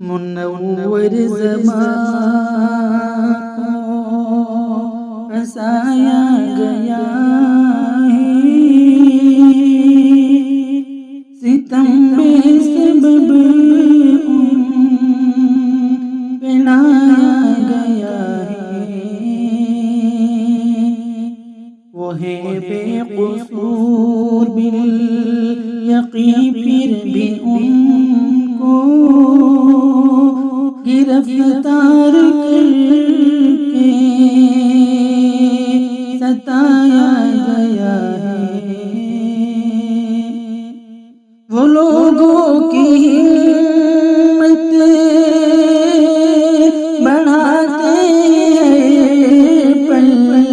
منور زمان کو ہنسایا گیا ہے، ستم بے سبب بنایا گیا ہے، وہ ہے بے قصور بالیقین پھر بھی ان کو گرفتار کر کے ستایا گیا ہے، وہ لوگوں کی ہمت بڑھاتے ہیں پل پل،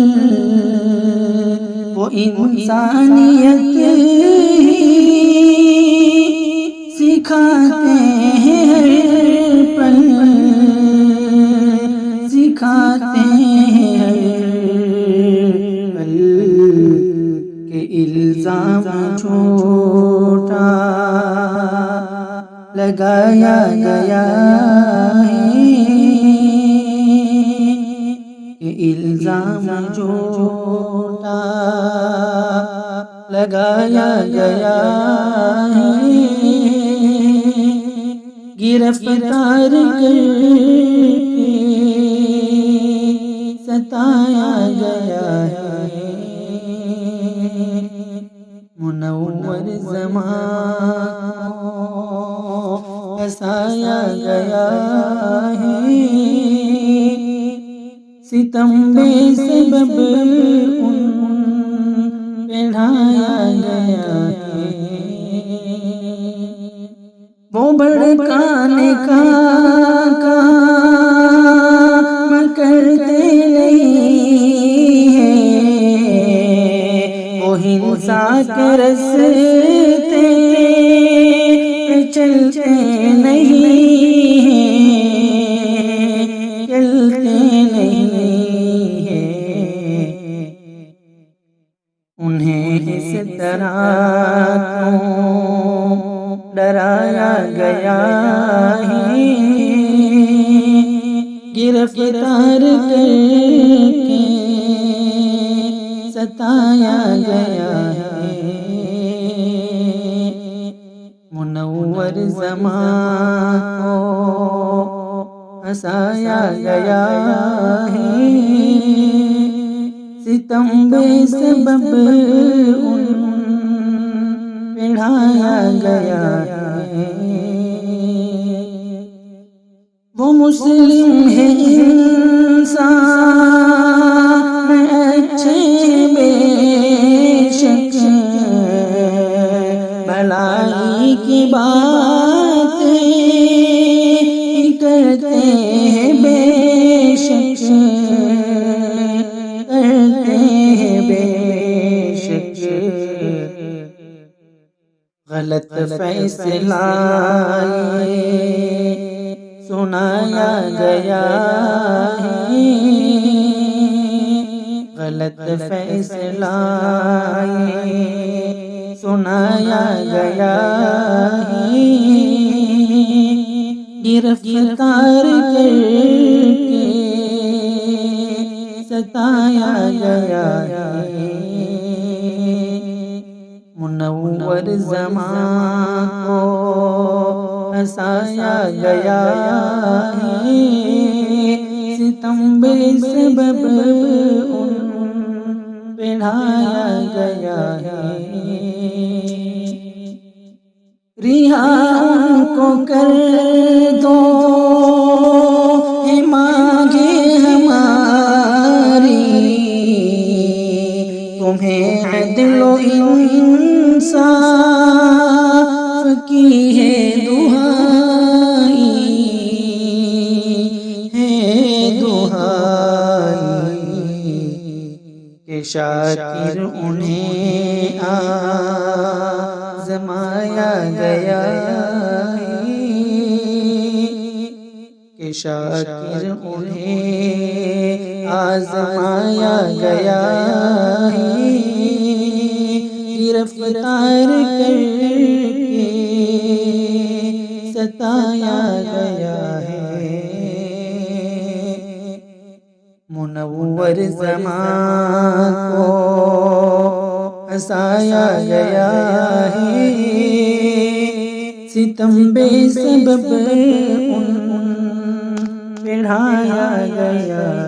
وہ انسانیت سکھاتے ہیں پل سکھاتے ہیں پل، کہ الزام جھوٹا لگایا گیا ہے، کہ الزام جھوٹا لگایا گیا ہے، گرفتار کر کے ستایا گیا ہے، منور زمان کو ہنسایا گیا ہے، ستم بے سبب ان بڑھایا گیا ہے، وہ بھڑکانے کا کام کرتے نہیں ہیں، وہ ہنسا کے رستے پہ چلتے نہیں ہیں، چلتے نہیں ہیں، انہیں اس طرح ڈرایا گیا ہے، گرفتار کر کے ستایا گیا ہے، منور زمان کو ہنسایا گیا ہے، ستم بے سبب ان بڑھایا گیا ہے، وہ مسلم ہے انسان اچھے بے شک، بھلائی کی باتیں کرتے ہیں بے شک، کرتے ہیں بے شک، غلط فیصلہ سنایا گیا ہے، غلط فیصلہ سنایا گیا ہے، گرفتار کر کے ستایا گیا ہے، منور زمان کو ہنسایا گیا ہے، ستم بے سبب ان بڑھایا گیا ہے، رہا ان کو کر دو مانگے ہماری، تمہیں عدل و انصاف کی ہے دہائی، ہے دہائی، کہ شاکر انہیں آزمایا گیا ہے، کہ شاکر انہیں آزمایا گیا ہے، گرفتار کر کے ستایا گیا ہے، منور زمان کو ہنسایا گیا ہے، ستم بے سبب ان پڑھایا گیا